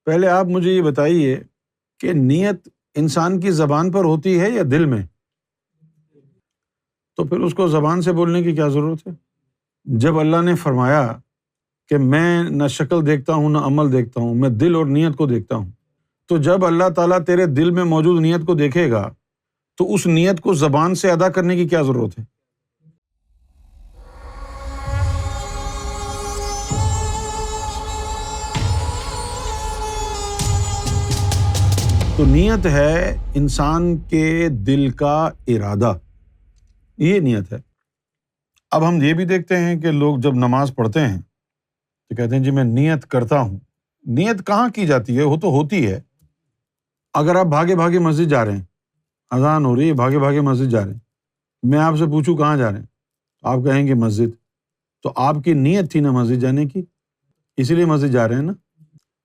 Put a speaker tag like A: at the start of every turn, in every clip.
A: پہلے آپ مجھے یہ بتائیے کہ نیت انسان کی زبان پر ہوتی ہے یا دل میں؟ تو پھر اس کو زبان سے بولنے کی کیا ضرورت ہے؟ جب اللہ نے فرمایا کہ میں نہ شکل دیکھتا ہوں نہ عمل دیکھتا ہوں، میں دل اور نیت کو دیکھتا ہوں، تو جب اللہ تعالیٰ تیرے دل میں موجود نیت کو دیکھے گا تو اس نیت کو زبان سے ادا کرنے کی کیا ضرورت ہے؟ تو نیت ہے انسان کے دل کا ارادہ، یہ نیت ہے۔ اب ہم یہ بھی دیکھتے ہیں کہ لوگ جب نماز پڑھتے ہیں تو کہتے ہیں جی میں نیت کرتا ہوں۔ نیت کہاں کی جاتی ہے؟ وہ تو ہوتی ہے۔ اگر آپ بھاگے بھاگے مسجد جا رہے ہیں، اذان ہو رہی ہے، بھاگے بھاگے مسجد جا رہے ہیں، میں آپ سے پوچھوں کہاں جا رہے ہیں تو آپ کہیں گے مسجد، تو آپ کی نیت تھی نا مسجد جانے کی، اسی لیے مسجد جا رہے ہیں نا۔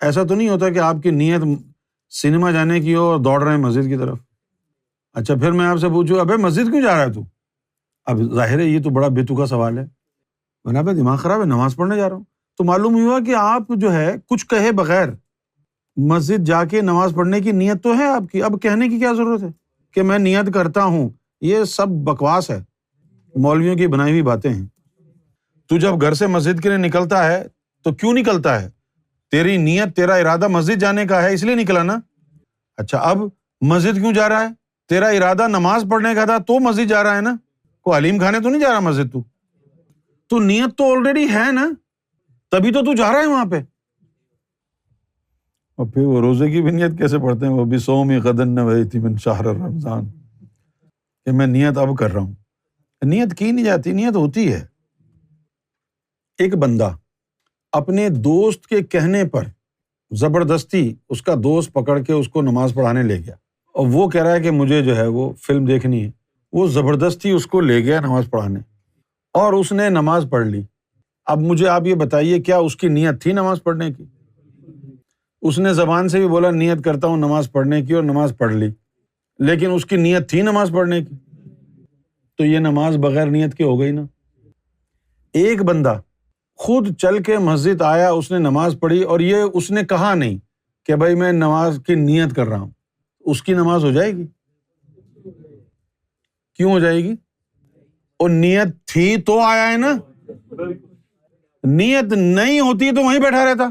A: ایسا تو نہیں ہوتا کہ آپ کی نیت سنیما جانے کی ہو اور دوڑ رہے ہیں مسجد کی طرف۔ اچھا پھر میں آپ سے پوچھوں ابے مسجد کیوں جا رہا ہے تو؟ اب ظاہر ہے یہ تو بڑا بے تکا سوال ہے، ورنہ پہ دماغ خراب ہے، نماز پڑھنے جا رہا ہوں۔ تو معلوم ہوا کہ آپ جو ہے کچھ کہے بغیر مسجد جا کے نماز پڑھنے کی نیت تو ہے آپ کی، اب کہنے کی کیا ضرورت ہے کہ میں نیت کرتا ہوں؟ یہ سب بکواس ہے، مولویوں کی بنائی ہوئی باتیں ہیں۔ تو جب گھر سے مسجد کے لیے نکلتا ہے تو کیوں نکلتا ہے؟ تیری نیت، تیرا ارادہ مسجد جانے کا ہے، اس لیے نکلا نا۔ اچھا اب مسجد کیوں جا رہا ہے؟ تیرا ارادہ نماز پڑھنے کا تھا تو مسجد جا رہا ہے نا، کوئی حلیم کھانے تو نہیں جا رہا مسجد تو نیت تو آلریڈی ہے نا، تبھی تو جا رہا ہے وہاں پہ۔ اور پھر وہ روزے کی بھی نیت کیسے پڑھتے ہیں؟ وہ بھی صومی غدن نویت من شہر رمضان، کہ میں نیت اب کر رہا ہوں۔ نیت کی نہیں جاتی، نیت ہوتی ہے۔ ایک بندہ اپنے دوست کے کہنے پر زبردستی اس کا دوست پکڑ کے اس کو نماز پڑھانے لے گیا، اور وہ کہہ رہا ہے کہ مجھے جو ہے وہ فلم دیکھنی ہے، وہ زبردستی اس کو لے گیا نماز پڑھانے اور اس نے نماز پڑھ لی۔ اب مجھے آپ یہ بتائیے کیا اس کی نیت تھی نماز پڑھنے کی؟ اس نے زبان سے بھی بولا نیت کرتا ہوں نماز پڑھنے کی اور نماز پڑھ لی، لیکن اس کی نیت تھی نماز پڑھنے کی، تو یہ نماز بغیر نیت کے ہو گئی نا۔ ایک بندہ خود چل کے مسجد آیا، اس نے نماز پڑھی اور یہ اس نے کہا نہیں کہ بھائی میں نماز کی نیت کر رہا ہوں، اس کی نماز ہو جائے گی؟ کیوں ہو جائے گی؟ اور نیت تھی تو آیا ہے نا، نیت نہیں ہوتی تو وہیں بیٹھا رہتا۔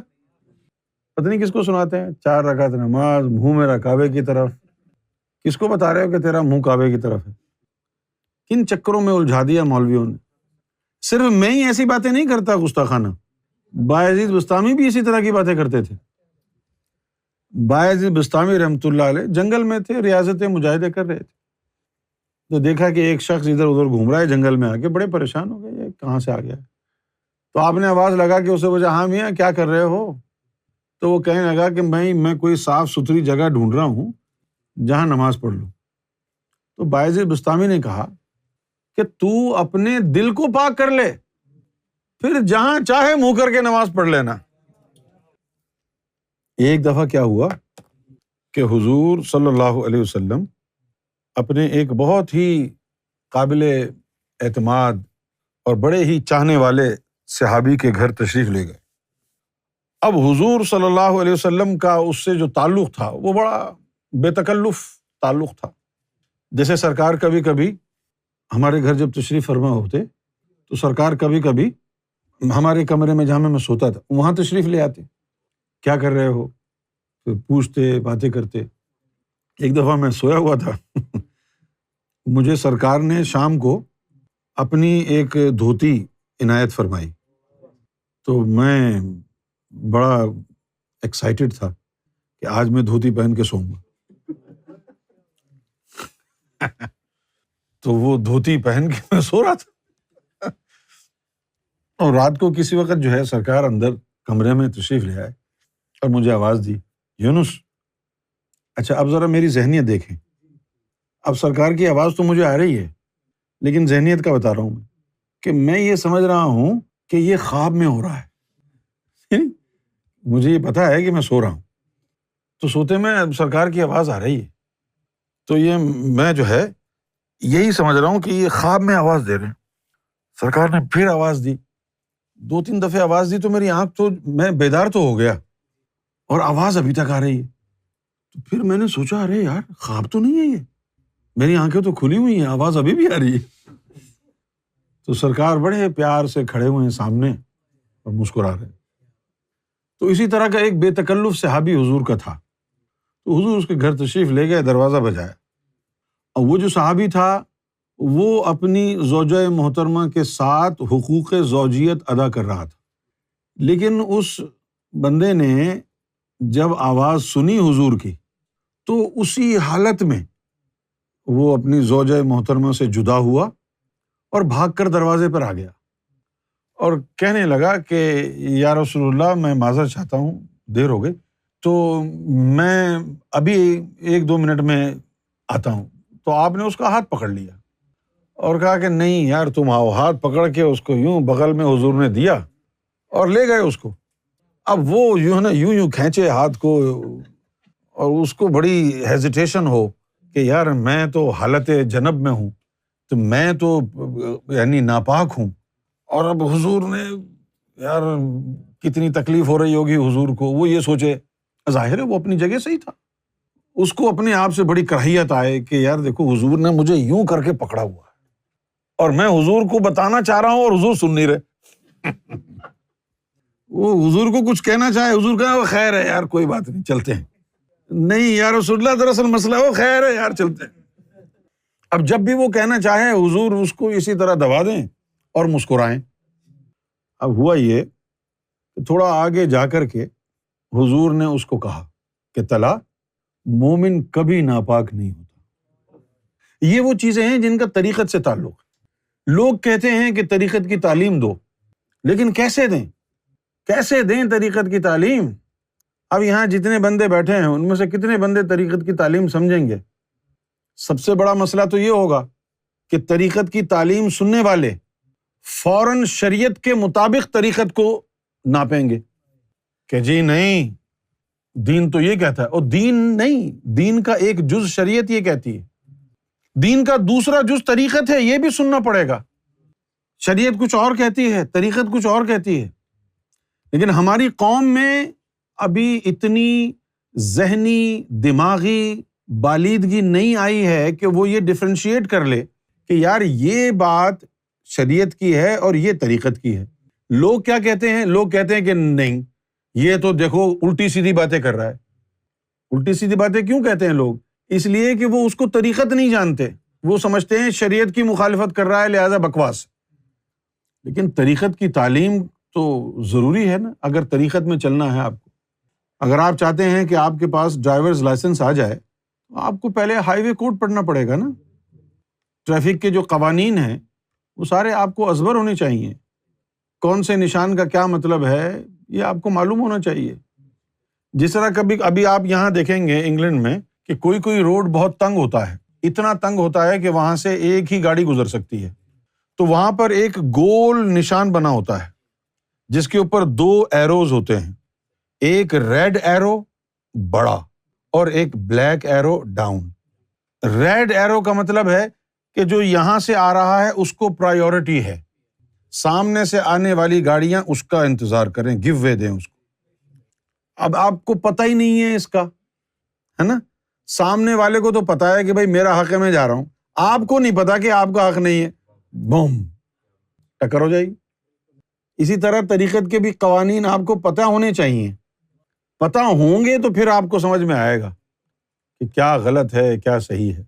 A: پتہ نہیں کس کو سناتے ہیں 4 رکعت نماز، منہ میرا کعبے کی طرف۔ کس کو بتا رہے ہو کہ تیرا منہ کعبے کی طرف ہے؟ کن چکروں میں الجھا دیا مولویوں نے۔ صرف میں ہی ایسی باتیں نہیں کرتا گستاخانہ، بایزید بستامی بھی اسی طرح کی باتیں کرتے تھے۔ بایزید بستامی رحمۃ اللہ علیہ جنگل میں تھے، ریاضت مجاہدے کر رہے تھے، تو دیکھا کہ ایک شخص ادھر ادھر گھوم رہا ہے جنگل میں، آ کے بڑے پریشان ہو گئے، یہ کہاں سے آ گیا؟ تو آپ نے آواز لگا کہ اسے پوچھا ہاں میاں کیا کر رہے ہو؟ تو وہ کہنے لگا کہ میں کوئی صاف ستھری جگہ ڈھونڈ رہا ہوں جہاں نماز پڑھ لوں۔ تو بایزید بستامی نے کہا کہ تو اپنے دل کو پاک کر لے، پھر جہاں چاہے منہ کر کے نماز پڑھ لینا۔ ایک دفعہ کیا ہوا کہ حضور صلی اللہ علیہ وسلم اپنے ایک بہت ہی قابل اعتماد اور بڑے ہی چاہنے والے صحابی کے گھر تشریف لے گئے۔ اب حضور صلی اللہ علیہ وسلم کا اس سے جو تعلق تھا وہ بڑا بے تکلف تعلق تھا۔ جیسے سرکار کبھی کبھی ہمارے گھر جب تشریف فرما ہوتے تو سرکار کبھی کبھی ہمارے کمرے میں جہاں میں سوتا تھا وہاں تشریف لے آتے، کیا کر رہے ہو؟ پھر پوچھتے، باتیں کرتے۔ ایک دفعہ میں سویا ہوا تھا مجھے سرکار نے شام کو اپنی ایک دھوتی عنایت فرمائی، تو میں بڑا ایکسائٹیڈ تھا کہ آج میں دھوتی پہن کے سوؤں گا۔ تو وہ دھوتی پہن کے میں سو رہا تھا، اور رات کو کسی وقت جو ہے سرکار اندر کمرے میں تشریف لے آئے اور مجھے آواز دی یونس۔ اچھا اب ذرا میری ذہنیت دیکھیں، اب سرکار کی آواز تو مجھے آ رہی ہے لیکن ذہنیت کا بتا رہا ہوں کہ میں یہ سمجھ رہا ہوں کہ یہ خواب میں ہو رہا ہے، مجھے یہ پتا ہے کہ میں سو رہا ہوں، تو سوتے میں سرکار کی آواز آ رہی ہے، تو یہ میں جو ہے یہی سمجھ رہا ہوں کہ یہ خواب میں آواز دے رہے ہیں۔ سرکار نے پھر آواز دی، 2-3 دفعے آواز دی، تو میری آنکھ تو میں بیدار تو ہو گیا، اور آواز ابھی تک آ رہی ہے۔ تو پھر میں نے سوچا ارے یار خواب تو نہیں ہے یہ، میری آنکھیں تو کھلی ہوئی ہیں، آواز ابھی بھی آ رہی ہے۔ تو سرکار بڑے پیار سے کھڑے ہوئے ہیں سامنے اور مسکرا رہے ہیں۔ تو اسی طرح کا ایک بے تکلف صحابی حضور کا تھا، تو حضور اس کے گھر تشریف لے گئے، دروازہ بجایا، اور وہ جو صحابی تھا وہ اپنی زوجہ محترمہ کے ساتھ حقوق زوجیت ادا کر رہا تھا، لیکن اس بندے نے جب آواز سنی حضور کی تو اسی حالت میں وہ اپنی زوجہ محترمہ سے جدا ہوا اور بھاگ کر دروازے پر آ گیا اور کہنے لگا کہ یا رسول اللہ میں معذرت چاہتا ہوں، دیر ہو گئی، تو میں ابھی 1-2 منٹ میں آتا ہوں۔ تو آپ نے اس کا ہاتھ پکڑ لیا اور کہا کہ نہیں یار تم آؤ، ہاتھ پکڑ کے اس کو یوں بغل میں حضور نے دیا اور لے گئے اس کو۔ اب وہ یوں کھینچے ہاتھ کو اور اس کو بڑی ہیزیٹیشن ہو کہ یار میں تو حالت جنب میں ہوں، تو میں تو یعنی ناپاک ہوں، اور اب حضور نے یار کتنی تکلیف ہو رہی ہوگی حضور کو، وہ یہ سوچے، ظاہر ہے وہ اپنی جگہ صحیح تھا، اس کو اپنے آپ سے بڑی کراہیت آئے کہ یار دیکھو حضور نے مجھے یوں کر کے پکڑا ہوا ہے اور میں حضور کو بتانا چاہ رہا ہوں اور حضور سن نہیں رہے۔ وہ حضور کو کچھ کہنا چاہے، حضور کہا خیر ہے یار کوئی بات نہیں چلتے ہیں، نہیں یا رسول اللہ دراصل مسئلہ وہ خیر ہے یار چلتے ہیں۔ اب جب بھی وہ کہنا چاہے حضور اس کو اسی طرح دبا دیں اور مسکرائیں۔ اب ہوا یہ کہ تھوڑا آگے جا کر کے حضور نے اس کو کہا کہ طلا مومن کبھی ناپاک نہیں ہوتا۔ یہ وہ چیزیں ہیں جن کا طریقت سے تعلق ہے۔ لوگ کہتے ہیں کہ طریقت کی تعلیم دو، لیکن کیسے دیں طریقت کی تعلیم؟ اب یہاں جتنے بندے بیٹھے ہیں ان میں سے کتنے بندے طریقت کی تعلیم سمجھیں گے؟ سب سے بڑا مسئلہ تو یہ ہوگا کہ طریقت کی تعلیم سننے والے فوراً شریعت کے مطابق طریقت کو ناپیں گے کہ جی نہیں دین تو یہ کہتا ہے، اور دین نہیں، دین کا ایک جز شریعت یہ کہتی ہے، دین کا دوسرا جز طریقت ہے، یہ بھی سننا پڑے گا۔ شریعت کچھ اور کہتی ہے، طریقت کچھ اور کہتی ہے، لیکن ہماری قوم میں ابھی اتنی ذہنی دماغی بالیدگی نہیں آئی ہے کہ وہ یہ ڈفرینشیٹ کر لے کہ یار یہ بات شریعت کی ہے اور یہ طریقت کی ہے۔ لوگ کیا کہتے ہیں؟ لوگ کہتے ہیں کہ نہیں یہ تو دیکھو الٹی سیدھی باتیں کر رہا ہے۔ الٹی سیدھی باتیں کیوں کہتے ہیں لوگ؟ اس لیے کہ وہ اس کو طریقت نہیں جانتے، وہ سمجھتے ہیں شریعت کی مخالفت کر رہا ہے لہذا بکواس۔ لیکن طریقت کی تعلیم تو ضروری ہے نا، اگر طریقت میں چلنا ہے آپ کو۔ اگر آپ چاہتے ہیں کہ آپ کے پاس ڈرائیورز لائسنس آ جائے تو آپ کو پہلے ہائی وے کوڈ پڑھنا پڑے گا نا۔ ٹریفک کے جو قوانین ہیں وہ سارے آپ کو ازبر ہونے چاہیے، کون سے نشان کا کیا مطلب ہے یہ آپ کو معلوم ہونا چاہیے۔ جس طرح ابھی آپ یہاں دیکھیں گے انگلینڈ میں کہ کوئی روڈ بہت تنگ ہوتا ہے، اتنا تنگ ہوتا ہے کہ وہاں سے ایک ہی گاڑی گزر سکتی ہے، تو وہاں پر ایک گول نشان بنا ہوتا ہے جس کے اوپر 2 ایروز ہوتے ہیں، ایک ریڈ ایرو بڑا اور ایک black arrow down. Red arrow کا مطلب ہے کہ جو یہاں سے آ رہا ہے اس کو پرائیورٹی ہے، سامنے سے آنے والی گاڑیاں اس کا انتظار کریں، گیو وے دیں اس کو۔ اب آپ کو پتہ ہی نہیں ہے اس کا، ہے نا، سامنے والے کو تو پتا ہے کہ بھائی میرا حق ہے میں جا رہا ہوں، آپ کو نہیں پتا کہ آپ کا حق نہیں ہے، بوم ٹکر ہو جائے گی۔ اسی طرح طریقت کے بھی قوانین آپ کو پتہ ہونے چاہیے، پتہ ہوں گے تو پھر آپ کو سمجھ میں آئے گا کہ کیا غلط ہے کیا صحیح ہے۔